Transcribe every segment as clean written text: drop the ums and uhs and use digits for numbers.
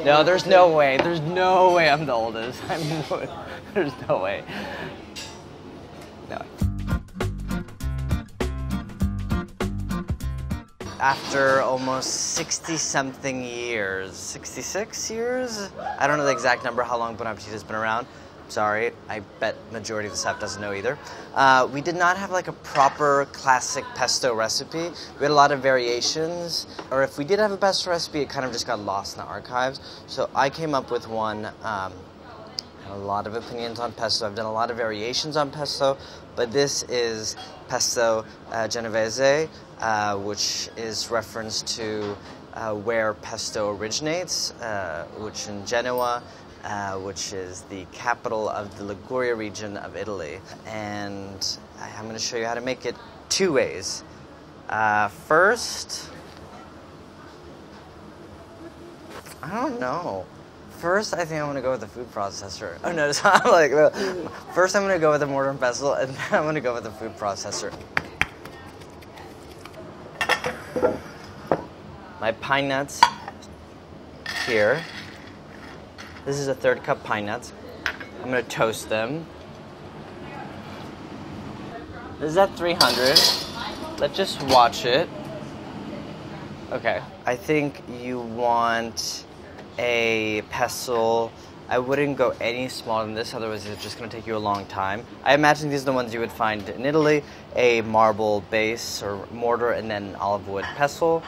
No, there's no way. There's no way I'm the oldest. There's no way. No. After almost 60-something years, 66 years? I don't know the exact number, how long Bon Appétit has been around. Sorry, I bet majority of the staff doesn't know either. We did not have like a proper classic pesto recipe. We had a lot of variations, or if we did have a pesto recipe, it kind of just got lost in the archives. So I came up with one. I had a lot of opinions on pesto. I've done a lot of variations on pesto, but this is pesto genovese, which is reference to where pesto originates, which in Genoa, which is the capital of the Liguria region of Italy. And I'm going to show you how to make it two ways. First, I don't know. First, I think I'm going to go with the food processor. Oh, no, it's not like, no. First, I'm going to go with the mortar and pestle, and then I'm going to go with the food processor. My pine nuts here. This is a 1/3 cup pine nuts. I'm going to toast them. This is at 300. Let's just watch it. Okay. I think you want a pestle. I wouldn't go any smaller than this, otherwise it's just going to take you a long time. I imagine these are the ones you would find in Italy. A marble base or mortar and then an olive wood pestle.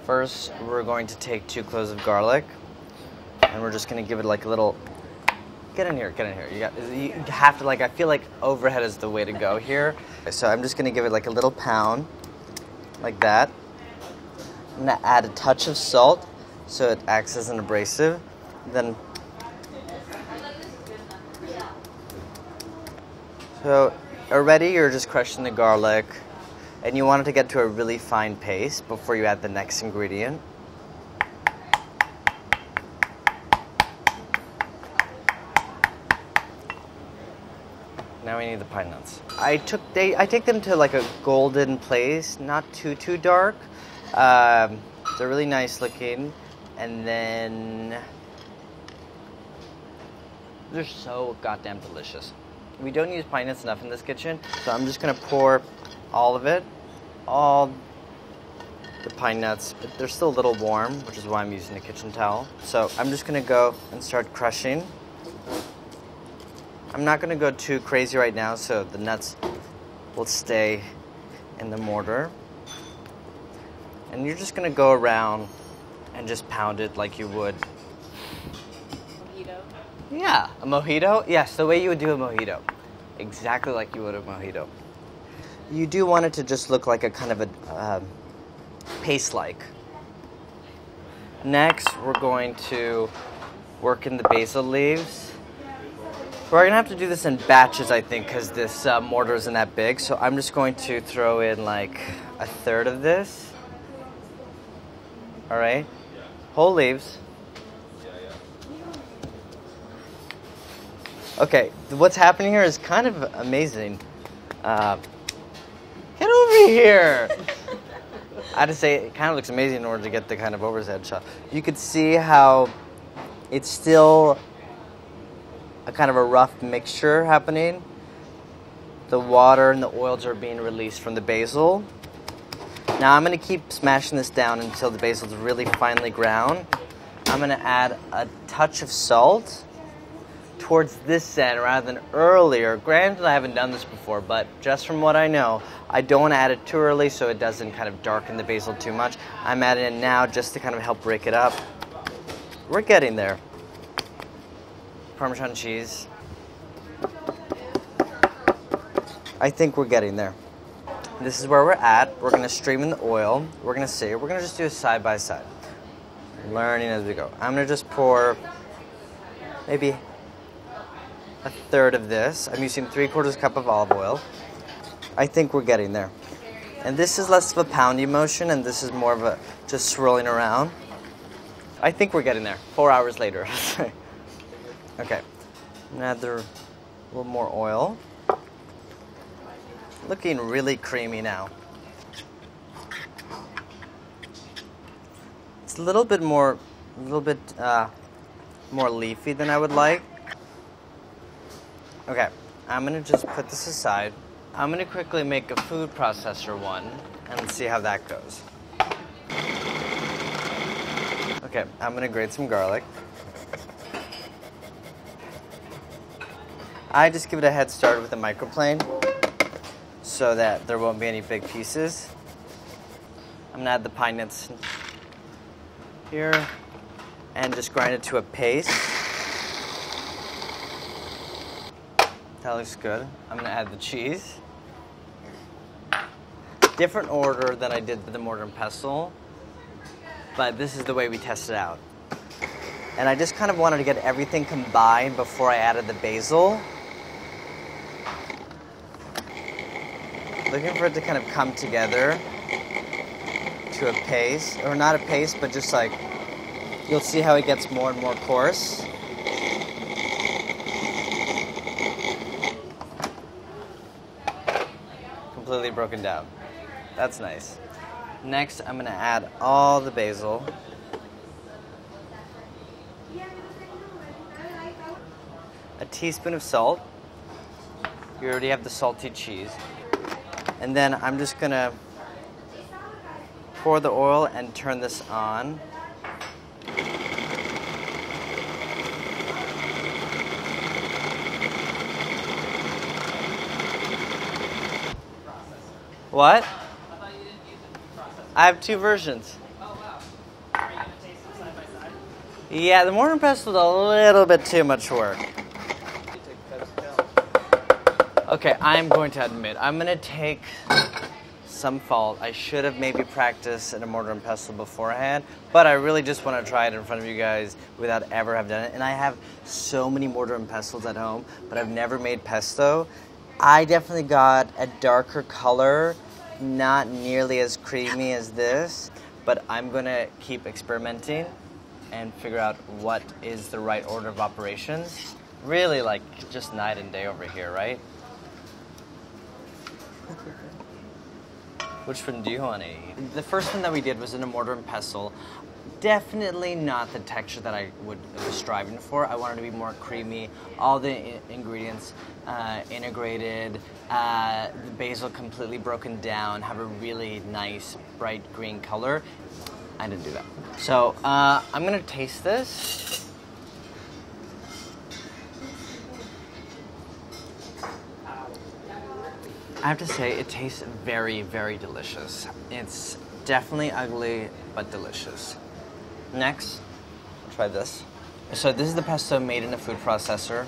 First, we're going to take 2 cloves of garlic. And we're just going to give it like a little, get in here. You have to, like, I feel like overhead is the way to go here. So I'm just going to give it like a little pound, like that. I'm going to add a touch of salt so it acts as an abrasive. Then, so already you're just crushing the garlic, and you want it to get to a really fine paste before you add the next ingredient. Now we need the pine nuts. I take them to like a golden place, not too dark. They're really nice looking, and then they're so goddamn delicious. We don't use pine nuts enough in this kitchen, so I'm just gonna pour all of it, all the pine nuts. But they're still a little warm, which is why I'm using a kitchen towel. So I'm just gonna go and start crushing. I'm not going to go too crazy right now, so the nuts will stay in the mortar. And you're just going to go around and just pound it like you would. Mojito? Yeah, a mojito? Yes, the way you would do a mojito. Exactly like you would a mojito. You do want it to just look like a kind of a paste-like. Next, we're going to work in the basil leaves. We're going to have to do this in batches, I think, because this mortar isn't that big. So I'm just going to throw in like 1/3 of this. All right? Whole leaves. Okay, what's happening here is kind of amazing. Get over here! I had to say, it kind of looks amazing in order to get the kind of overhead shot. You could see how it's still a kind of a rough mixture happening. The water and the oils are being released from the basil. Now I'm going to keep smashing this down until the basil is really finely ground. I'm going to add a touch of salt towards this end rather than earlier. Granted, I haven't done this before, but just from what I know, I don't want to add it too early so it doesn't kind of darken the basil too much. I'm adding it now just to kind of help break it up. We're getting there. Parmesan cheese. I think we're getting there. This is where we're at. We're going to stream in the oil. We're going to see. We're going to just do it side by side. Learning as we go. I'm going to just pour maybe 1/3 of this. I'm using 3/4 cup of olive oil. I think we're getting there. And this is less of a poundy motion, and this is more of a just swirling around. I think we're getting there. 4 hours later. Okay, another little more oil. Looking really creamy now. It's a little bit more a little bit more leafy than I would like. Okay, I'm gonna just put this aside. I'm gonna quickly make a food processor one and see how that goes. Okay, I'm gonna grate some garlic. I just give it a head start with a microplane so that there won't be any big pieces. I'm gonna add the pine nuts here and just grind it to a paste. That looks good. I'm gonna add the cheese. Different order than I did with the mortar and pestle, but this is the way we test it out. And I just kind of wanted to get everything combined before I added the basil. Looking for it to kind of come together to a paste, or not a paste, but just like, you'll see how it gets more and more coarse. Completely broken down. That's nice. Next, I'm gonna add all the basil. A teaspoon of salt. You already have the salty cheese. And then I'm just gonna pour the oil and turn this on. What? I have two versions. Oh wow. Are you gonna taste them side by side? Yeah, the mortar and pestle is a little bit too much work. Okay, I'm going to admit, I'm going to take some fault. I should have maybe practiced in a mortar and pestle beforehand, but I really just want to try it in front of you guys without ever have done it. And I have so many mortar and pestles at home, but I've never made pesto. I definitely got a darker color, not nearly as creamy as this, but I'm going to keep experimenting and figure out what is the right order of operations. Really like just night and day over here, right? Which one do you want to eat? The first one that we did was in a mortar and pestle. Definitely not the texture that I was striving for. I wanted to be more creamy. All the ingredients integrated. The basil completely broken down. Have a really nice bright green color. I didn't do that. So I'm gonna taste this. I have to say, it tastes very, very delicious. It's definitely ugly, but delicious. Next, try this. So this is the pesto made in a food processor.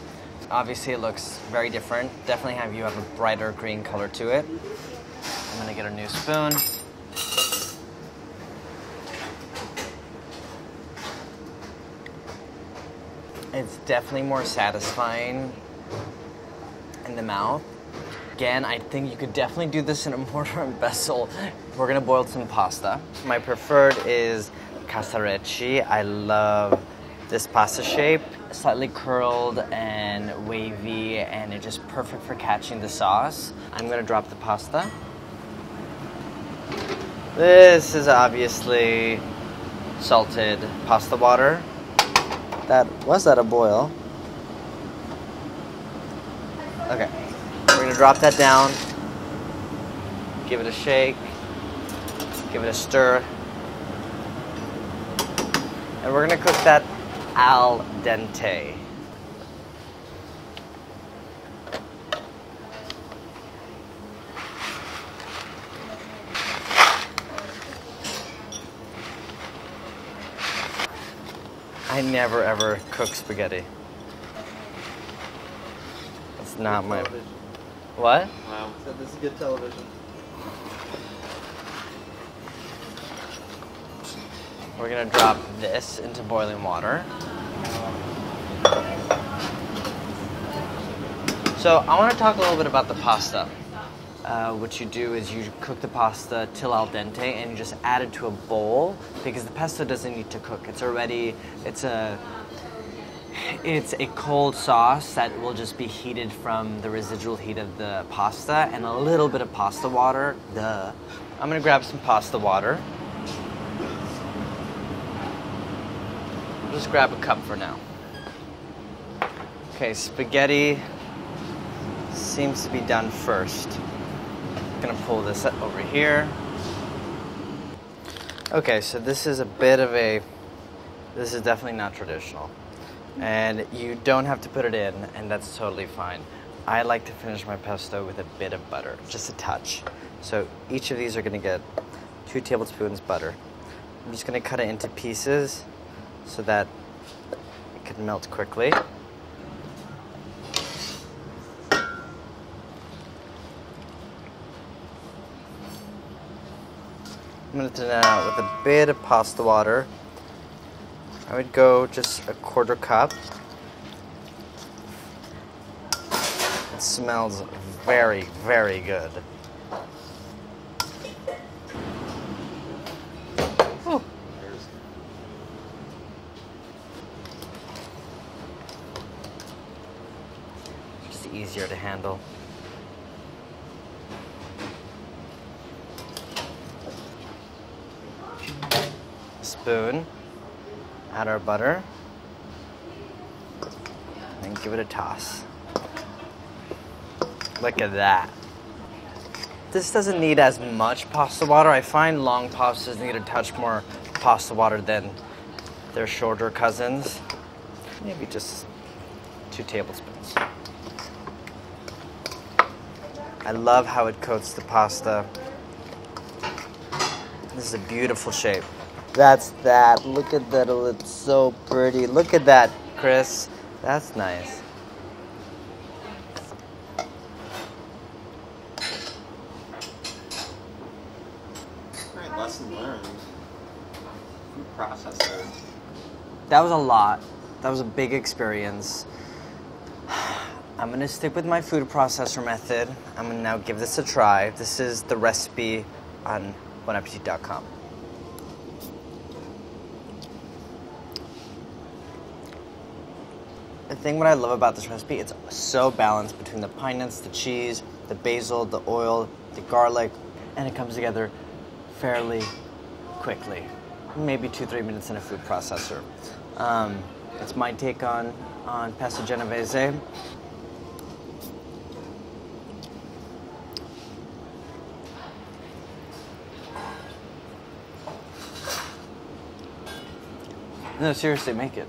Obviously, it looks very different. Definitely you have a brighter green color to it. I'm gonna get a new spoon. It's definitely more satisfying in the mouth. Again, I think you could definitely do this in a mortar and pestle. We're gonna boil some pasta. My preferred is casarecci. I love this pasta shape. Slightly curled and wavy, and it's just perfect for catching the sauce. I'm gonna drop the pasta. This is obviously salted pasta water. That was at a boil. Okay. We're gonna drop that down, give it a shake, give it a stir, and we're gonna cook that al dente. I never ever cook spaghetti. It's not my... What? Wow. So this is good television. We're gonna drop this into boiling water. So I want to talk a little bit about the pasta. What you do is you cook the pasta till al dente and you just add it to a bowl because the pesto doesn't need to cook. It's a cold sauce that will just be heated from the residual heat of the pasta and a little bit of pasta water. Duh. I'm gonna grab some pasta water. just grab a cup for now. Okay, spaghetti seems to be done first. I'm gonna pull this over here. Okay, so this is this is definitely not traditional. And you don't have to put it in, and that's totally fine. I like to finish my pesto with a bit of butter, just a touch. So each of these are gonna get 2 tablespoons butter. I'm just gonna cut it into pieces so that it can melt quickly. I'm gonna thin it out with a bit of pasta water. I would go just a 1/4 cup. It smells very, very good. Ooh. Just easier to handle. Spoon, add our butter, and give it a toss. Look at that. This doesn't need as much pasta water. I find long pastas need a touch more pasta water than their shorter cousins. Maybe just 2 tablespoons. I love how it coats the pasta. This is a beautiful shape. That's that. Look at that. Oh, it's so pretty. Look at that, Chris. That's nice. Alright, lesson learned. Food processor. That was a lot. That was a big experience. I'm gonna stick with my food processor method. I'm gonna now give this a try. This is the recipe on bonappetit.com. The thing what I love about this recipe, it's so balanced between the pine nuts, the cheese, the basil, the oil, the garlic, and it comes together fairly quickly. Maybe 2-3 minutes in a food processor. It's my take on pesto genovese. No, seriously, make it.